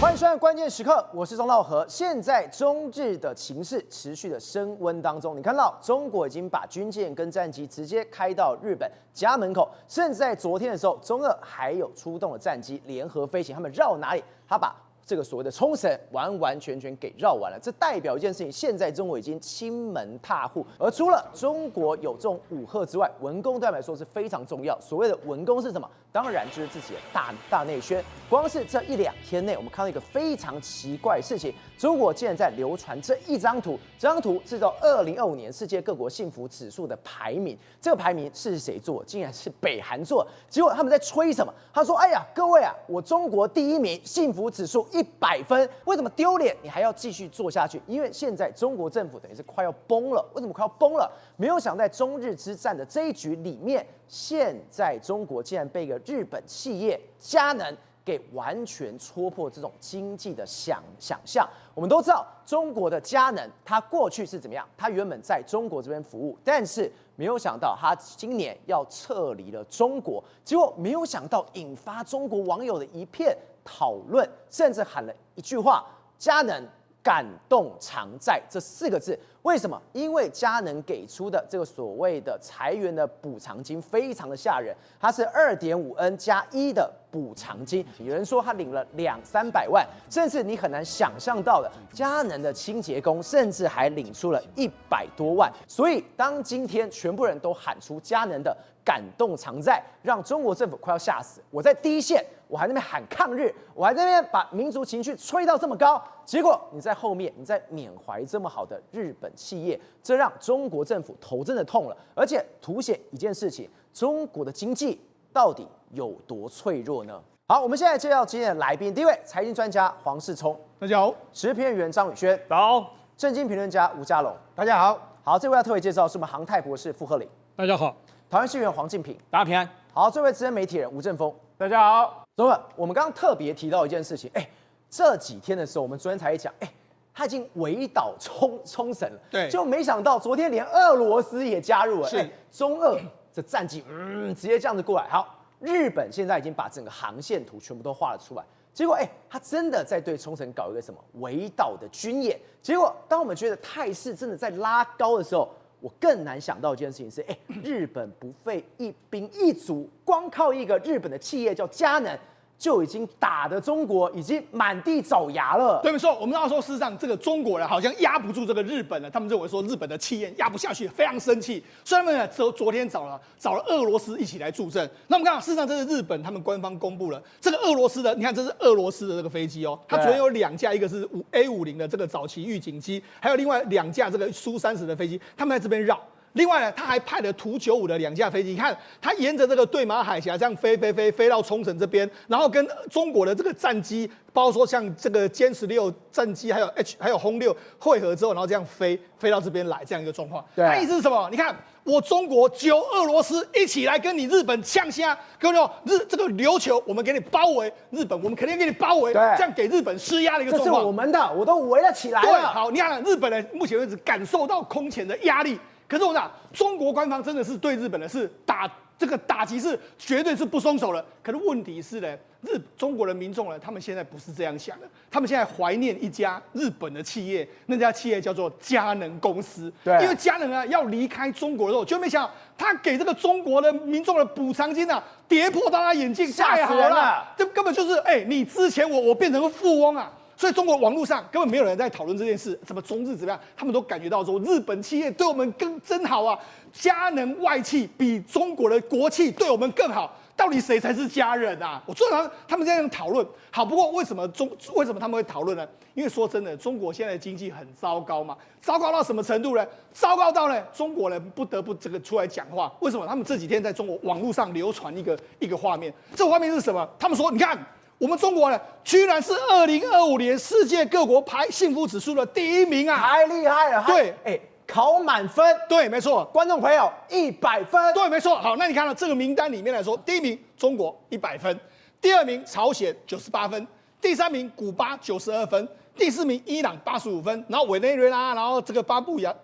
欢迎收看关键时刻，我是钟道和。现在中日的情势持续的升温当中，你看到中国已经把军舰跟战机直接开到日本家门口，甚至在昨天的时候，中俄还有出动了战机联合飞行，他们绕哪里？他把这个所谓的冲绳完完全全给绕完了，这代表一件事情，现在中国已经亲门踏户。而除了中国有这种武吓之外，文攻对他们来说是非常重要。所谓的文攻是什么？当然就是自己的大内宣。光是这一两天内，我们看到一个非常奇怪的事情，中国竟然在流传这一张图，这张图是到2025年世界各国幸福指数的排名，这个排名是谁做？竟然是北韩做。结果他们在吹什么？他说：“哎呀，各位啊，我中国第一名，幸福指数100分，为什么丢脸？你还要继续做下去？因为现在中国政府等于是快要崩了。为什么快要崩了？没有想在中日之战的这一局里面，现在中国竟然被一个日本企业佳能给完全戳破这种经济的想象。我们都知道，中国的佳能，它过去是怎么样？它原本在中国这边服务，但是没有想到，它今年要撤离了中国，结果没有想到引发中国网友的一片讨论，甚至喊了一句话：“佳能感动常在”这4个字。为什么？因为佳能给出的这个所谓的裁员的补偿金非常的吓人，它是2.5N加1的补偿金。有人说他领了200-300万，甚至你很难想象到的，佳能的清洁工甚至还领出了100多万。所以当今天全部人都喊出佳能的感动常在，让中国政府快要吓死。我在第一线，我还在那边喊抗日，我还在那边把民族情绪吹到这么高，结果你在后面，你在缅怀这么好的日本企业，这让中国政府头真的痛了，而且凸显一件事情：中国的经济到底有多脆弱呢？好，我们现在介绍今天的来宾，第一位财经专家黄世聪，大家好；时事评论员张宇轩，早；政经评论家吴家龙，大家好；好，这位要特别介绍是我们航太博士傅鹤龄，大家好；台湾市议员黄敬平，大家平安；好，这位资深媒体人吴正峰，大家好。总统，我们刚刚特别提到一件事情，这几天的时候，我们昨天才讲，他已经围岛冲绳了，对，就没想到昨天连俄罗斯也加入了，是中俄这战机，直接这样子过来。好，日本现在已经把整个航线图全部都画了出来，结果他真的在对冲绳搞一个什么围岛的军演。结果当我们觉得态势真的在拉高的时候，我更难想到一件事情是，日本不费一兵一卒，光靠一个日本的企业叫佳能，就已经打得中国已经满地找牙了。对，没错。我们要说，事实上，这个中国人好像压不住这个日本了。他们认为说，日本的企业压不下去，非常生气。所以他们呢，昨天找了俄罗斯一起来助阵。那我们看到，事实上这是日本他们官方公布了这个俄罗斯的，你看这是俄罗斯的这个飞机哦，它昨天有2架，一个是A50的这个早期预警机，还有另外2架这个苏30的飞机，他们在这边绕。另外呢，他还派了图95的2架飞机，你看他沿着这个对马海峡这样飞到冲绳这边，然后跟中国的这个战机，包括说像这个歼16战机，还有轰6汇合之后，然后这样飞到这边来，这样一个状况。对，他意思是什么？你看我中国揪俄罗斯一起来跟你日本呛虾，各位这个琉球我们给你包围，日本我们肯定给你包围，这样给日本施压的一个状况。这是我们的，我都围了起来了。对，好，你看日本人目前为止感受到空前的压力。可是我讲，中国官方真的是对日本的是打击是绝对是不松手了。可是问题是呢，中国的民众呢，他们现在不是这样想的，他们现在怀念一家日本的企业，那家企业叫做佳能公司。对，因为佳能啊要离开中国的时候，就没想到他给这个中国的民众的补偿金啊，跌破大家眼镜，吓死人了！这根本就是你之前我变成个富翁啊！所以中国网络上根本没有人在讨论这件事，什么中日怎么样，他们都感觉到说日本企业对我们真好啊，佳能外企比中国的国企对我们更好，到底谁才是家人啊？我做他们这样讨论。好，不过为什么他们会讨论呢？因为说真的，中国现在的经济很糟糕嘛，糟糕到什么程度呢？糟糕到呢，中国人不得不这个出来讲话。为什么？他们这几天在中国网络上流传一个画面，这画面是什么？他们说，你看。我们中国呢，居然是2025年世界各国排幸福指数的第1名啊！太厉害了！对，考满分。对，没错。观众朋友，100分。对，没错。好，那你看到这个名单里面来说，第1名中国100分，第2名朝鲜98分，第3名古巴92分，第4名伊朗85分，然后委内瑞拉，然后这个巴布亚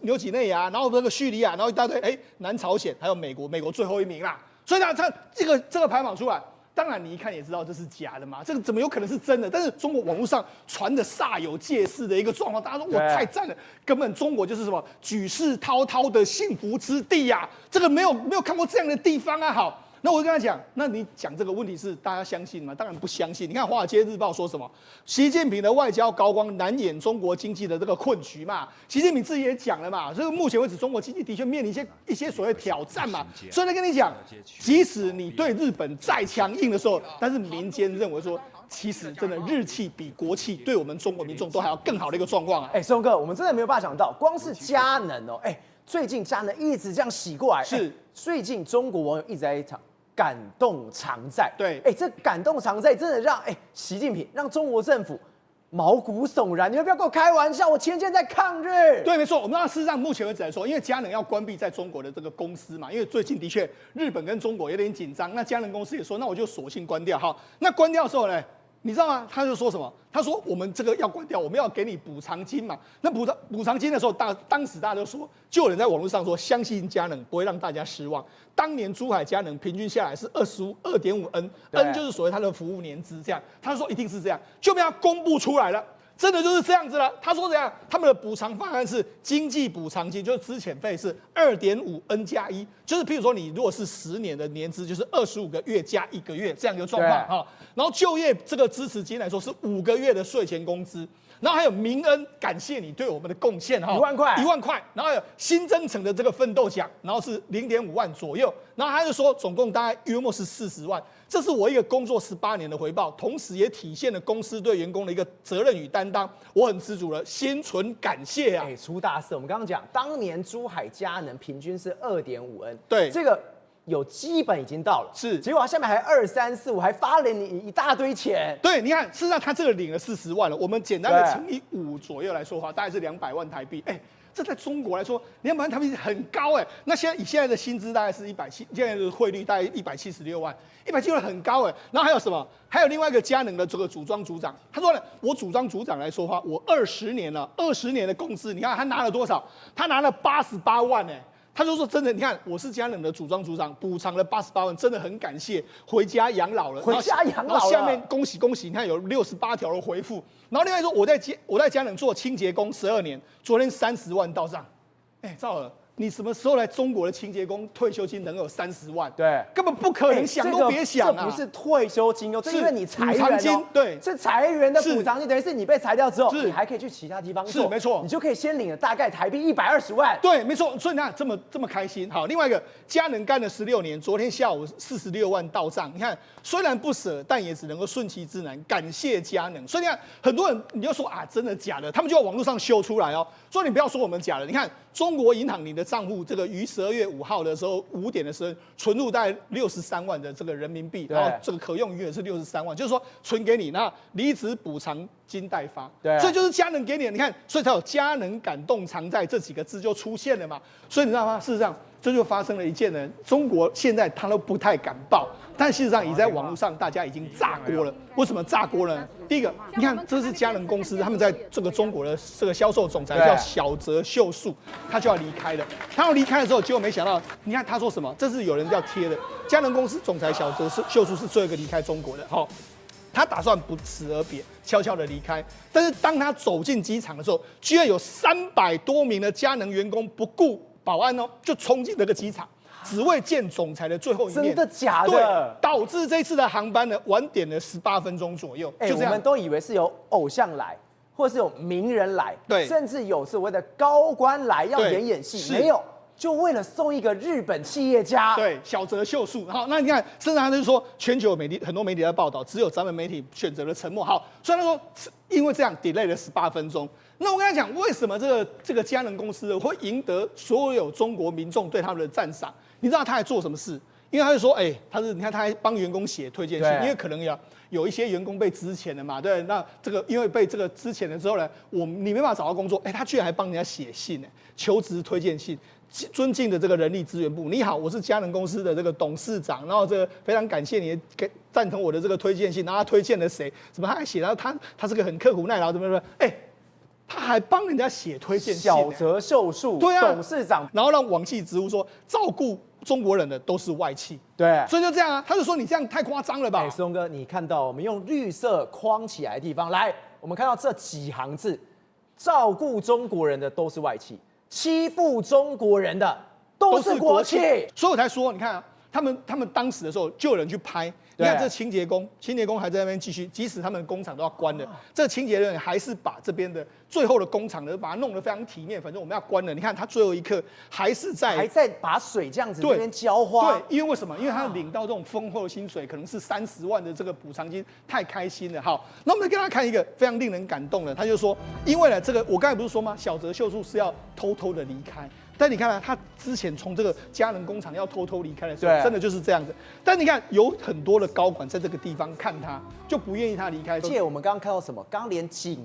纽几内亚，然后这个叙利亚，然后一大堆，南朝鲜还有美国最后1名啦。所以呢，这个排行榜出来。当然你一看也知道这是假的嘛，这个怎么有可能是真的？但是中国网络上传的煞有介事的一个状况，大家说我太赞了，根本中国就是什么举世滔滔的幸福之地呀、这个没有看过这样的地方啊。好，那我就跟他讲，那你讲这个问题是大家相信吗？当然不相信。你看《华尔街日报》说什么？习近平的外交高光难掩中国经济的这个困局嘛。习近平自己也讲了嘛，这个目前为止中国经济的确面临一些所谓挑战嘛。所以呢，跟你讲，即使你对日本再强硬的时候，但是民间认为说，其实真的日气比国气对我们中国民众都还要更好的一个状况啊。松哥，我们真的没有办法想到，光是佳能哦，最近佳能一直这样洗过来，是最近中国网友一直在讲感动常在，对，这感动常在真的让习近平让中国政府毛骨悚然。你们不要跟我开玩笑，我前天在抗日。对，没错。我们事实上目前为止来说，因为佳能要关闭在中国的这个公司嘛，因为最近的确日本跟中国有点紧张，那佳能公司也说，那我就索性关掉。好，那关掉的时候呢？你知道吗？他就说什么？他说我们这个要关掉，我们要给你补偿金嘛。那补偿金的时候，当时大家都说，就有人在网络上说，相信佳能不会让大家失望。当年珠海佳能平均下来是2.5N，N 就是所谓他的服务年资这样。他说一定是这样，就被他公布出来了。真的就是这样子了。他说怎样？他们的补偿方案是经济补偿金，就是资遣费是2.5N+1，就是譬如说你如果是10年的年资，就是25个月加1个月这样一个状况哈。然后就业这个支持金来说是5个月的税前工资。然后还有明恩，感谢你对我们的贡献哈，1万块，然后还有新增成的这个奋斗奖，然后是0.5万左右，然后他就说总共大概约莫是40万，这是我一个工作18年的回报，同时也体现了公司对员工的一个责任与担当，我很知足了，心存感谢啊！出大事，我们刚刚讲，当年珠海佳能平均是2.5N，对，这个。有基本已经到了，是，结果他下面还2、3、4、5，还发了你一大堆钱。对，你看，事实上他这个领了40万了，我们简单的乘以5左右来说的话，大概是200万台币。这在中国来说，200万台币很高那以现在的薪资大概是170，现在的汇率大概176万，176万很高然后还有什么？还有另外一个佳能的这个组装组长，他说呢，我组装组长来说的话，我20年了，20年的工资，你看他拿了多少？他拿了88万他就说真的，你看我是佳能的组装组长，补偿了88万，真的很感谢，回家养老了。回家养老了。然后下面恭喜，你看有68条的回复。然后另外说我在佳能做清洁工12年，昨天30万到账。赵尔，你什么时候来中国的清洁工退休金能有30万？对，根本不可能，想都别想这不是退休金这因为你裁员金，对，是裁员的补偿金，等于是你被裁掉之后，你还可以去其他地方做，是没错，你就可以先领了大概台币120万。对，没错，所以你看这么开心。好，另外一个佳能干了16年，昨天下午46万到账。你看虽然不舍，但也只能够顺其自然，感谢佳能。所以你看很多人你就说真的假的，他们就在网络上修出来所以你不要说我们假的。你看中国银行你的账户这个于12月5号的时候5点的时候存入大概63万的这个人民币，然后这个可用余额是63万，就是说存给你，那离职补偿金代发，对，所以就是佳能给你的，你看，所以才有佳能感动常在这几个字就出现了嘛。所以你知道吗？事实上这就发生了一件呢，中国现在他都不太敢报，但事实上已在网络上大家已经炸锅了。为什么炸锅呢？第一个，你看这是佳能公司，他们在这个中国的这个销售总裁叫小泽秀树，他就要离开了。他要离开的时候，结果没想到，你看他说什么？这是有人要贴的。佳能公司总裁小泽秀树是最后一个离开中国的，他打算不辞而别，悄悄的离开。但是当他走进机场的时候，居然有300多名的佳能员工不顾保安就冲进这个机场，只为见总裁的最后一面。真的假的？对，导致这次的航班呢晚点了18分钟左右。就这样，我们都以为是有偶像来，或者是有名人来，对，甚至有所谓的高官来要演戏，没有。就为了送一个日本企业家，对，小泽秀树。好，那你看，甚至他就说，全球很多媒体在报道，只有咱们媒体选择了沉默。好，虽然说因为这样 delay 了18分钟，那我跟他讲，为什么这个佳能公司会赢得所有中国民众对他们的赞赏？你知道他还做什么事？因为他就说，你看他还帮员工写推荐信，因为可能有一些员工被资遣了嘛，对，那这个因为被这个资遣了之后呢，你没办法找到工作，他居然还帮人家写信求职推荐信。尊敬的这个人力资源部，你好，我是佳能公司的这个董事长，然后这个非常感谢你赞同我的这个推荐信，然后他推荐了谁？什么他还写，然后他是个很刻苦耐劳，怎么他还帮人家写推荐信。小泽秀树，对啊，董事长，然后让网系职务说照顾中国人的都是外企。对，所以就这样啊，他就说你这样太夸张了吧？石东哥，你看到我们用绿色框起来的地方，来，我们看到这几行字，照顾中国人的都是外企，欺负中国人的都是国企。所以我才说，你看啊，他们当时的时候就有人去拍。你看这清洁工还在那边继续，即使他们工厂都要关了，这清洁人员还是把这边的最后的工厂呢，把它弄得非常体面。反正我们要关了，你看他最后一刻还在把水这样子这边浇花。对，因为为什么？因为他领到这种丰厚的薪水，可能是30万的这个补偿金，太开心了。好，那我们跟他看一个非常令人感动的，他就说，因为呢，这个我刚才不是说吗？小泽秀树是要偷偷的离开。但你看啊，他之前从这个佳能工厂要偷偷离开的时候，真的就是这样子。但你看，有很多的高管在这个地方看他，就不愿意他离开。而且我们刚刚看到什么？刚刚连警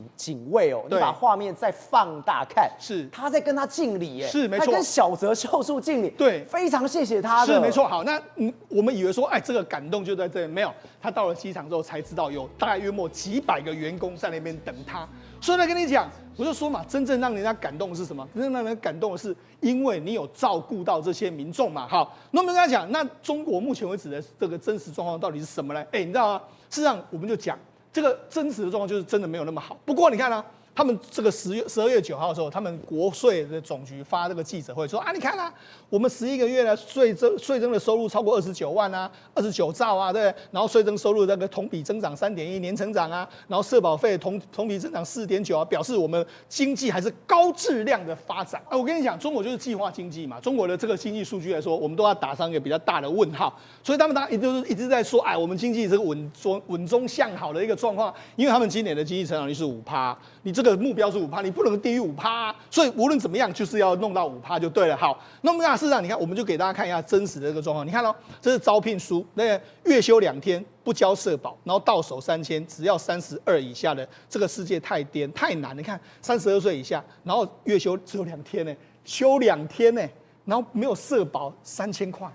卫哦，你把画面再放大看，是他在跟他敬礼耶，是没错，他跟小泽秀树敬礼，对，非常谢谢他的，是没错。好，那我们以为说，哎，这个感动就在这里，没有。他到了机场之后才知道，有大概约莫几百个员工在那边等他。所以来跟你讲，我就说嘛，真正让人家感动的是什么？真正让人感动的是，因为你有照顾到这些民众嘛。好，那我们跟他讲，那中国目前为止的这个真实状况到底是什么呢？哎，你知道吗？事实上，我们就讲这个真实的状况就是真的没有那么好。不过你看啊。他们这个12月9号的时候，他们国税的总局发这个记者会说啊，你看啊，我们11个月的税征的收入超过29万啊，29兆啊，对，然后税征收入那个同比增长3.1%年成长啊，然后社保费同比增长4.9啊，表示我们经济还是高质量的发展啊。我跟你讲，中国就是计划经济嘛，中国的这个经济数据来说，我们都要打上一个比较大的问号，所以他们当然一直在说，哎，我们经济这个稳中向好的一个状况，因为他们今年的经济成长率是5%，你这个目标是5%，你不能低于5%，所以无论怎么样，就是要弄到5%就对了。好，那么事实上，你看，我们就给大家看一下真实的这个状况。你看哦，这是招聘书，那个月休2天，不交社保，然后到手3000，只要32以下的，这个世界太颠太难。你看，32岁以下，然后月休只有2天呢，休2天呢，然后没有社保3000块。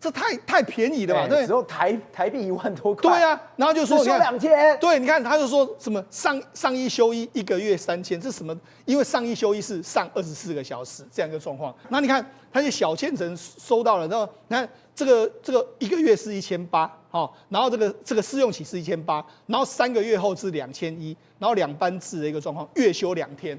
这太便宜了嘛，对，只有台币1万多块。对啊，然后就说休2天。对，你看他就说什么上一休一1个月3000，这什么？因为上一休一是上24个小时这样一个状况。那你看他就小千层收到了，然后你看这个1个月是1800，好，然后这个试用期是1800，然后3个月后是2100，然后2班制的一个状况，月休2天。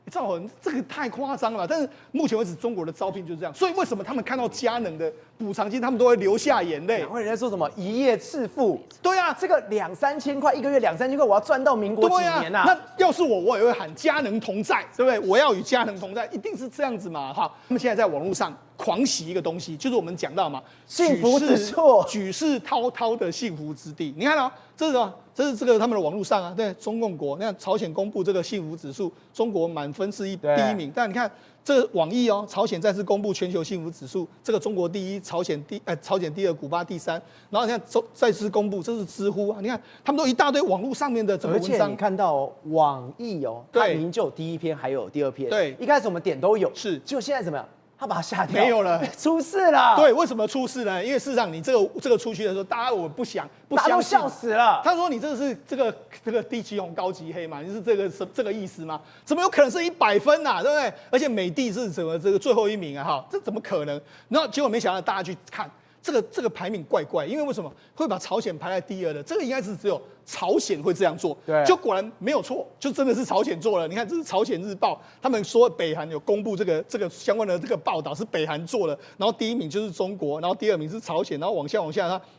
赵恒，这个太夸张了，但是目前为止中国的招聘就是这样，所以为什么他们看到佳能的补偿金，他们都会流下眼泪？然后人家说什么一夜致富？对啊，这个2-3千块，1个月2-3千块，我要赚到民国几年啊？那要是我也会喊佳能同在，对不对？我要与佳能同在，一定是这样子嘛。好，他们现在在网络上狂洗一个东西，就是我们讲到嘛，幸福指数，举世滔滔的幸福之地。你看哦，这是什么？这是这个他们的网络上啊，对，中共国，你看朝鲜公布这个幸福指数，中国满分是第一名，但你看这个网易哦，朝鲜再次公布全球幸福指数，这个中国第一，朝鲜第二，古巴第3，然后你看再次公布，这是知乎啊，你看他们都一大堆网络上面的这个文章，而且你看到哦，网易哦，它明明就有第1篇，还有第2篇，对，一开始我们点都有，是，就现在怎么样？他把它下掉，没有了，出事了。对，为什么出事呢？因为事实上你这个出去的时候，大家我不相信，大家都笑死了。他说你这是这个第7红高级黑嘛？你是这个意思吗？怎么有可能是100分啊？对不对？而且美帝是怎么这个最后1名啊？哈，这怎么可能？然后结果没想到大家去看这个排名怪，因为为什么会把朝鲜排在第2的？这个应该是只有朝鲜会这样做，对，就果然没有错，就真的是朝鲜做了。你看，这是朝鲜日报，他们说北韩有公布这个相关的这个报道是北韩做的，然后第1名就是中国，然后第2名是朝鲜，然后往下，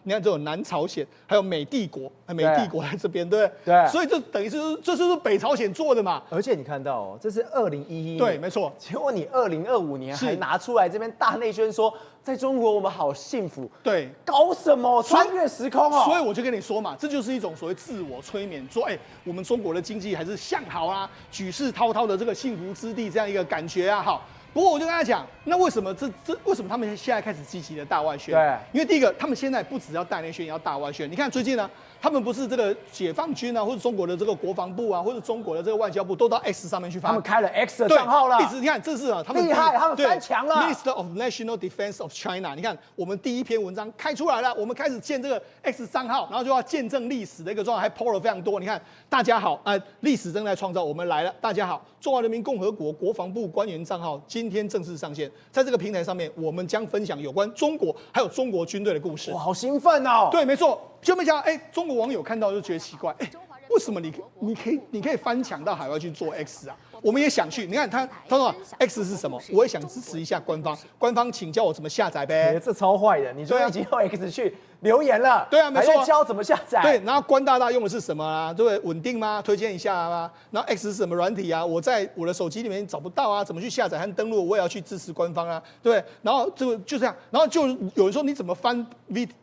你看这有南朝鲜，还有美帝国，美帝国在这边，对不对？对，所以这等于是这就是北朝鲜做的嘛。而且你看到哦，这是2011年，对，没错。结果你2025年还拿出来这边大内宣说，在中国我们好幸福，对，搞什么穿越时空哦？所以我就跟你说嘛，这就是一种所谓自我催眠。说，哎，我们中国的经济还是向好啊，举世滔滔的这个幸福之地这样一个感觉啊，好。不过我就跟他讲，那为什么为什么他们现在开始积极的大外宣？对，因为第一个，他们现在不只要大内宣，也要大外宣。你看最近呢，他们不是这个解放军啊，或者中国的这个国防部啊，或者中国的这个外交部都到 X 上面去发，他们开了 X 的账号了。一直你看，这是啊，他们厉害，他们翻墙了。Minister of National Defense of China， 你看我们第1篇文章开出来了，我们开始建这个 X 账号，然后就要见证历史的一个状况，还 PO 了非常多。你看，大家好，历史正在创造，我们来了，大家好，中华人民共和国国防部官员账号，今今天正式上线，在这个平台上面，我们将分享有关中国还有中国军队的故事。哇，好兴奋哦！对，没错，就没想到，中国网友看到就觉得奇怪，为什么你可以翻墙到海外去做 X 啊？我们也想去，你看他说 X 是什么？我也想支持一下官方，官方请教我怎么下载呗。这超坏的，你说已经用 X 去留言了，对啊，没错，还在教怎么下载。对，然后关大大用的是什么啊？对不对？稳定吗？推荐一下啊。然后 X 是什么软体啊？我在我的手机里面找不到啊，怎么去下载和登录？我也要去支持官方啊，对不对？然后这个就这样，然后就有人说你怎么翻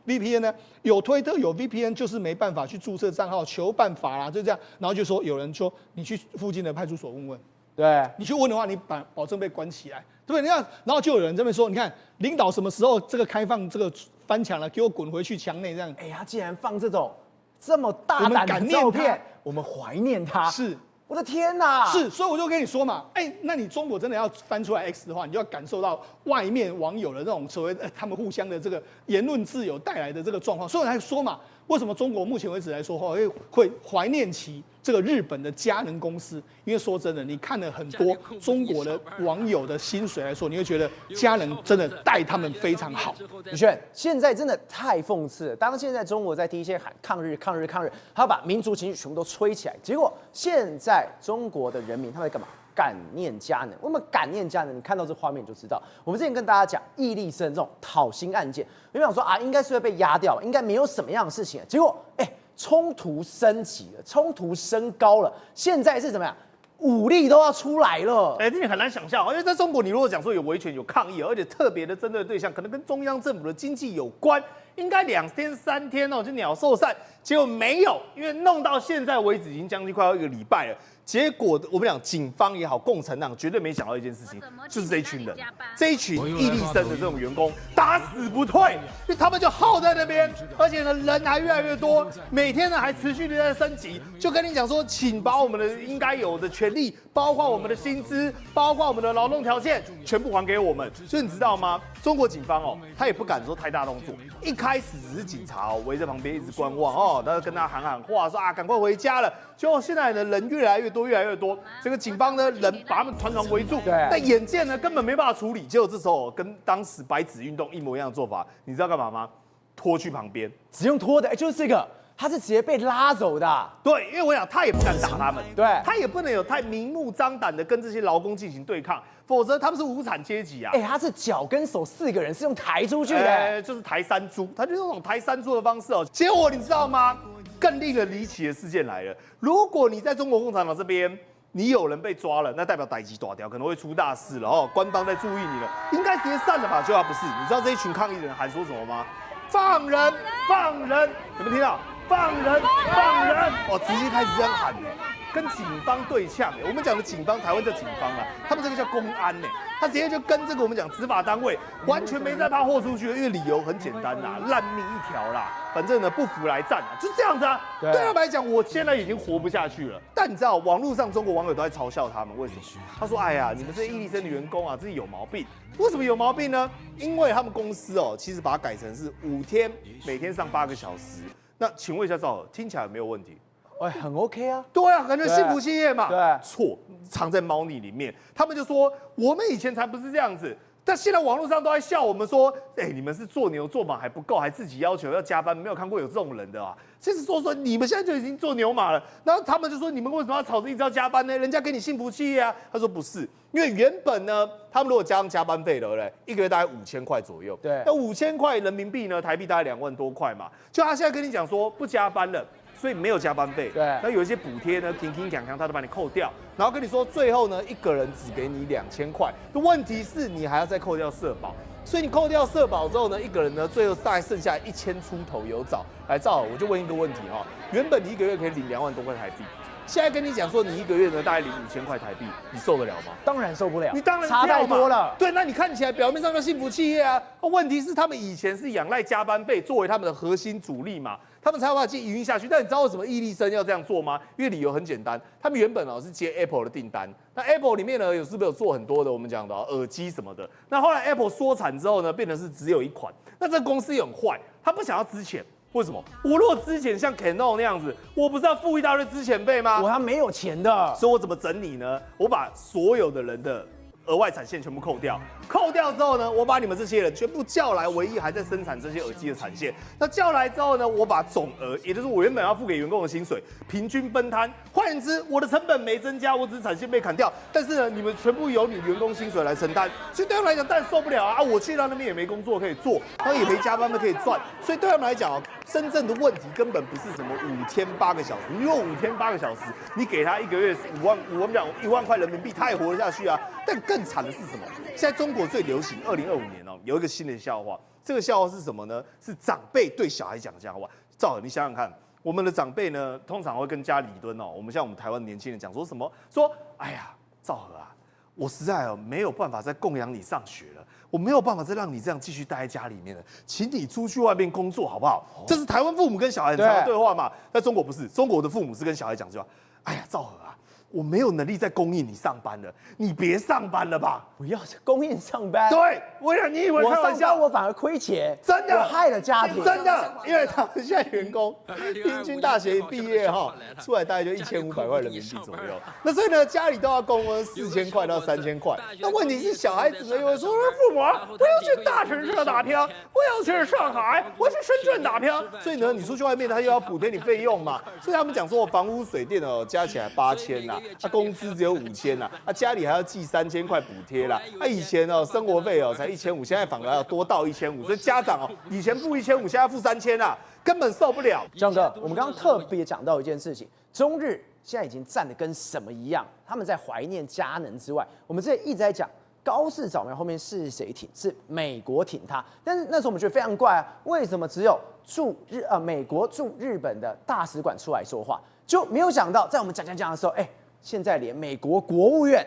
VPN 呢？有推特有 VPN 就是没办法去注册账号，求办法啦，就这样。然后就说有人说你去附近的派出所问问。对，你去问的话，你保证被关起来，对不对？你看，然后就有人这边说，你看领导什么时候这个开放这个翻墙了，给我滚回去墙内这样。他竟然放这种这么大胆的照片，我们怀念他。是，我的天哪！是，所以我就跟你说嘛，那你中国真的要翻出来 X 的话，你就要感受到外面网友的那种所谓他们互相的这个言论自由带来的这个状况。所以我才说嘛，为什么中国目前为止来说会怀念起这个日本的佳能公司？因为说真的，你看了很多中国的网友的薪水来说，你会觉得佳能真的待他们非常好。宇轩，现在真的太讽刺了。当现在中国在第一线喊抗日、抗日、抗日，他要把民族情绪全部都吹起来，结果现在中国的人民他们在干嘛？感念佳能。为什么感念佳能？你看到这画面就知道。我们之前跟大家讲易立生这种讨薪案件，有没有说啊，应该是会被压掉，应该没有什么样的事情。结果，冲突升级了，冲突升高了，现在是怎么样？武力都要出来了。这你很难想象，因为在中国，你如果讲说有维权、有抗议，而且特别的针对的对象可能跟中央政府的经济有关，应该2天3天就鸟兽散，结果没有，因为弄到现在为止已经将近快要1个礼拜了。结果我们讲警方也好，共产党绝对没想到一件事情，就是这一群人，这一群易立生的这种员工打死不退，因为他们就耗在那边，而且呢人还越来越多，每天呢还持续的在升级，就跟你讲说，请把我们的应该有的权利，包括我们的薪资，包括我们的劳动条件，全部还给我们。所以你知道吗？中国警方他也不敢说太大动作，一开始只是警察围在旁边一直观望他跟他喊话说啊赶快回家了。结果现在呢人越来越多，越来越多，这个警方呢人把他们团团围住，但眼见呢根本没办法处理。结果这时候跟当时白纸运动一模一样的做法，你知道干嘛吗？拖去旁边，只用拖的，就是这个。他是直接被拉走的，对，因为我想他也不敢打他们，对，他也不能有太明目张胆的跟这些劳工进行对抗，否则他们是无产阶级啊。他是脚跟手4个人是用抬出去的，就是抬山猪，他就是那种抬山猪的方式结果你知道吗？更令人离奇的事件来了，如果你在中国共产党这边，你有人被抓了，那代表逮鸡大条，可能会出大事了官方在注意你了，应该直接散了吧？结果不是，你知道这一群抗议的人喊说什么吗？放人，放人！有没有听到？放人，放人！直接开始这样喊跟警方对呛我们讲的警方，台湾叫警方啦，他们这个叫公安他直接就跟这个我们讲执法单位完全没在怕豁出去，因为理由很简单烂命一条啦，反正呢不服来战就这样子啊。对他们来讲，我现在已经活不下去了。但你知道，网络上中国网友都在嘲笑他们，为什么？他说：“哎呀，你们这些易立生的员工啊，自己有毛病。为什么有毛病呢？因为他们公司其实把它改成是5天，每天上8个小时。那请问一下赵和，听起来有没有问题？”很 OK 啊，对啊，感觉幸福企业嘛。对，错，藏在猫腻里面。他们就说，我们以前才不是这样子，但现在网络上都在笑我们说，你们是做牛做马还不够，还自己要求要加班，没有看过有这种人的啊。其实说你们现在就已经做牛马了，然后他们就说，你们为什么要吵着一直要加班呢？人家给你幸福企业啊。他说不是，因为原本呢，他们如果加上加班费的，对不对？一个月大概5000块左右。对，那5000块人民币呢，台币大概2万多块嘛。就他现在跟你讲说不加班了。所以没有加班费，对，那有一些补贴呢，停他都把你扣掉，然后跟你说最后呢，一个人只给你2000块。问题是你还要再扣掉社保，所以你扣掉社保之后呢，一个人呢最后大概剩下1000出头有找。来赵，我就问一个问题原本你一个月可以领2万多块台币，现在跟你讲说你一个月呢大概领5000块台币，你受得了吗？当然受不了，你当然差太多了。对，那你看起来表面上叫幸福企业啊，问题是他们以前是仰赖加班费作为他们的核心主力嘛。他们才有办法继续营运下去，但你知道为什么易立生要这样做吗？因为理由很简单，他们原本是接 Apple 的订单，那 Apple 里面呢是不是有做很多的我们讲的耳机什么的？那后来 Apple 缩产之后呢，变成是只有一款，那这个公司也很坏，他不想要资遣，为什么？我如果资遣像 Canon 那样子，我不是要付一大堆资遣费吗？他没有钱的，所以我怎么整理呢？我把所有的人的额外产线全部扣掉，扣掉之后呢，我把你们这些人全部叫来，唯一还在生产这些耳机的产线。那叫来之后呢，我把总额，也就是我原本要付给员工的薪水，平均分摊。换言之，我的成本没增加，我只是产线被砍掉，但是呢，你们全部由你员工薪水来承担。所以对他们来讲，当然受不了啊！我去到那边也没工作可以做，他们也没加班费可以赚，所以对他们来讲，真正的问题根本不是什么5天8个小时。如果5天8个小时，你给他一个月1万块人民币，他也活得下去啊。但更惨的是什么？现在中国最流行2025年哦，有一个新的笑话。这个笑话是什么呢？是长辈对小孩讲的笑话。赵和，你想想看，我们的长辈呢，通常会跟家里蹲哦。我们台湾年轻人讲说什么？说，哎呀，赵和啊，我实在没有办法再供养你上学了，我没有办法再让你这样继续待在家里面了，请你出去外面工作好不好？这是台湾父母跟小孩很常的对话嘛。在中国不是，中国的父母是跟小孩讲这句话。哎呀，赵和啊，我没有能力再供应你上班了，你别上班了吧？不要供应上班。对，你以为开玩笑？我反而亏钱，真的，我害了家庭，真的，因为他们现在员工平均大学毕业出来大概就1500块人民币左右，那所以呢，家里都要供4000块到3000块。那问题是小孩子呢又会说，父母，我要去大城市打拼，我要去上海，我去深圳打拼，所以呢，你出去外面他又要补贴你费用嘛，所以他们讲说房屋水电加起来8000啦，他工资只有5000啦，他家里还要寄3000块补贴啦，他以前生活费才1500，现在反而要多到1500，所以家长以前付1500，现在付3000啦，根本受不了。江哥，我们刚刚特别讲到一件事情，中日现在已经站得跟什么一样？他们在怀念佳能之外，我们之前一直在讲高市早苗后面是谁挺？是美国挺他。但是那时候我们觉得非常怪啊，为什么只有美国驻日本的大使馆出来说话，就没有想到在我们讲的时候，现在连美国国务院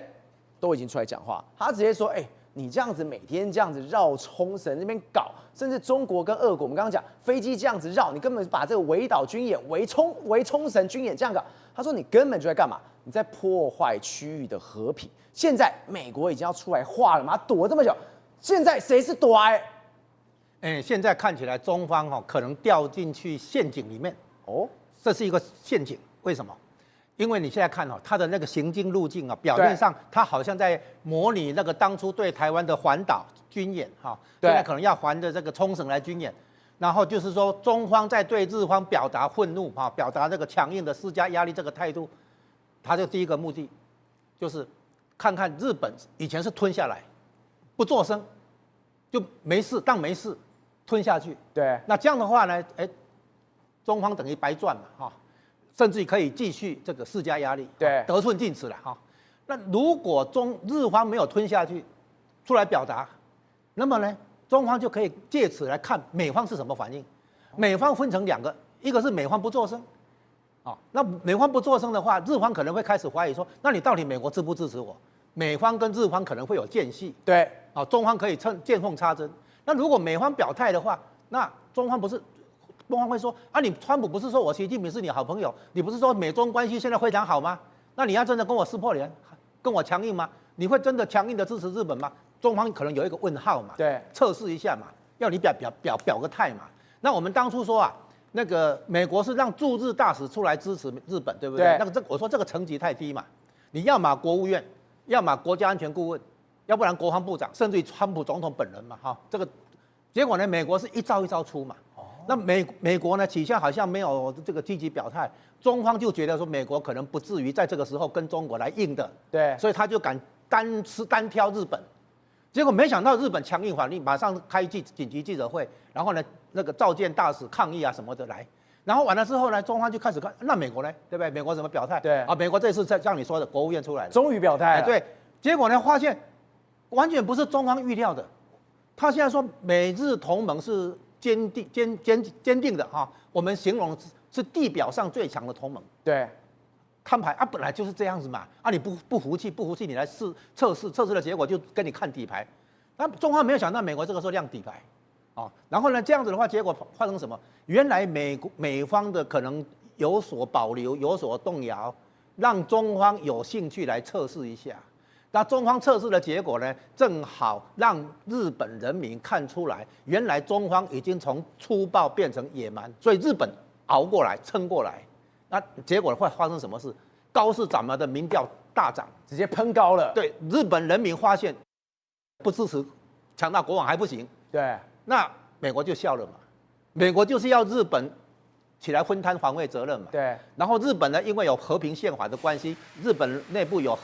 都已经出来讲话，他直接说，你这样子每天这样子绕冲绳那边搞，甚至中国跟俄国，我们刚刚讲飞机这样子绕，你根本把这个围岛军演、围冲绳军演这样搞，他说你根本就在干嘛？你在破坏区域的和平。现在美国已经要出来话了嘛，躲这么久，现在谁是躲？现在看起来中方可能掉进去陷阱里面哦，这是一个陷阱，为什么？因为你现在看它的那个行经路径表面上它好像在模拟那个当初对台湾的环岛军演现在可能要环着这个冲绳来军演，然后就是说中方在对日方表达愤怒表达这个强硬的施加压力这个态度，它的第一个目的就是看看日本以前是吞下来不作声就没事当没事吞下去，对，那这样的话呢，中方等于白赚嘛甚至可以继续这个施加压力，对，得寸进尺了那如果日方没有吞下去，出来表达，那么呢，中方就可以借此来看美方是什么反应。美方分成2个，一个是美方不作声，那美方不作声的话，日方可能会开始怀疑说，那你到底美国支不支持我？美方跟日方可能会有间隙，对，中方可以见缝插针。那如果美方表态的话，那中方会说你川普不是说我习近平是你好朋友，你不是说美中关系现在非常好吗？那你要真的跟我撕破脸，跟我强硬吗？你会真的强硬的支持日本吗？中方可能有一个问号嘛，对，测试一下嘛，要你表个态嘛。那我们当初说那个美国是让驻日大使出来支持日本，对不对？我说这个层级太低嘛，你要么国务院，要么国家安全顾问，要不然国防部长，甚至于川普总统本人嘛，这个结果呢，美国是一招一招出嘛。那美国呢，起先好像没有这个积极表态，中方就觉得说美国可能不至于在这个时候跟中国来硬的，对，所以他就敢单挑日本，结果没想到日本强硬反应，马上开紧急记者会，然后呢那个召见大使抗议什么的来，然后完了之后呢，中方就开始看那美国呢，对不对？美国怎么表态？对美国这次像你说的国务院出来了，终于表态了，对，结果呢发现完全不是中方预料的，他现在说美日同盟是坚定的我们形容是地表上最强的同盟。对，摊牌本来就是这样子嘛你不服气你来测试的结果就跟你看底牌。那中方没有想到美国这个时候亮底牌然后呢这样子的话，结果发生什么？原来美方的可能有所保留，有所动摇，让中方有兴趣来测试一下。那中方测试的结果呢，正好让日本人民看出来，原来中方已经从粗暴变成野蛮，所以日本熬过来、撑过来。那结果会发生什么事？高市早苗的民调大涨，直接喷高了。对，日本人民发现不支持强大国防还不行，对，那美国就笑了嘛，美国就是要日本起来分摊防卫责任嘛。对，然后日本呢，因为有和平宪法的关系，日本内部有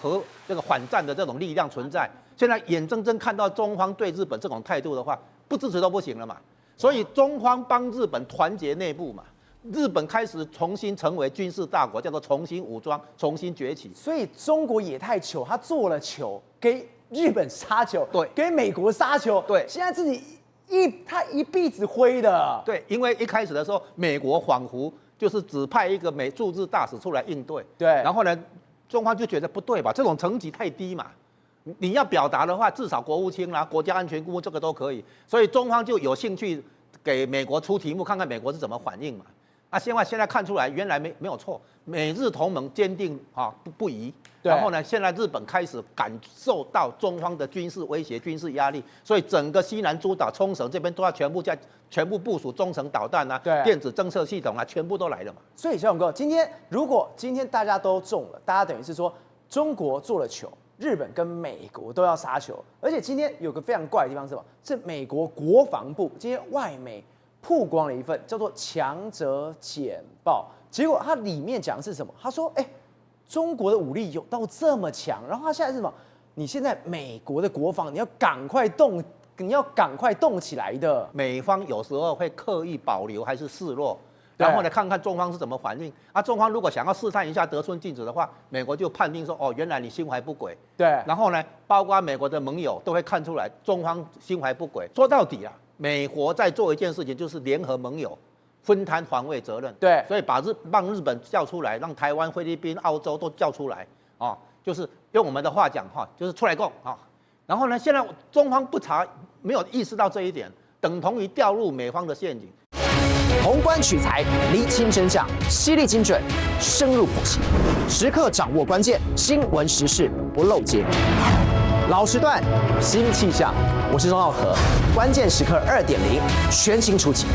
这个反战的这种力量存在，现在眼睁睁看到中方对日本这种态度的话，不支持都不行了嘛。所以中方帮日本团结内部嘛，日本开始重新成为军事大国，叫做重新武装、重新崛起。所以中国也太糗，他做了球，给日本杀球，对，给美国杀球，对，现在自己他一臂指挥的。对，因为一开始的时候，美国仿佛就是只派一个驻日大使出来应对，对，然后呢，中方就觉得不对吧，这种层级太低嘛。你要表达的话，至少国务卿啦、国家安全顾问这个都可以，所以中方就有兴趣给美国出题目，看看美国是怎么反应嘛。啊，现在看出来，原来没有错，美日同盟坚定不移。然后呢，现在日本开始感受到中方的军事威胁、军事压力，所以整个西南诸岛、冲绳这边都要全部部署中程导弹啊，电子侦测系统啊，全部都来了嘛。所以小勇哥，如果今天大家都中了，大家等于是说中国做了球，日本跟美国都要杀球，而且今天有个非常怪的地方是什么？是美国国防部今天外媒曝光了一份叫做强者简报，结果它里面讲的是什么？他说，中国的武力有到这么强，然后他现在是什么？你现在美国的国防你要赶快动起来的。美方有时候会刻意保留还是示弱，然后呢看看中方是怎么反应。啊，中方如果想要试探一下得寸进尺的话，美国就判定说，哦，原来你心怀不轨。对，然后呢，包括美国的盟友都会看出来中方心怀不轨。说到底啊，美国在做一件事情，就是联合盟友。分摊防卫责任，对，所以让日本叫出来，让台湾、菲律宾、澳洲都叫出来，就是用我们的话讲就是出来供啊。然后呢，现在中方不查，没有意识到这一点，等同于掉入美方的陷阱。宏观取材，厘清真相，犀利精准，深入剖析，时刻掌握关键新闻时事，不漏接。老时段，新气象，我是钟浩和，关键时刻2.0，全新出击。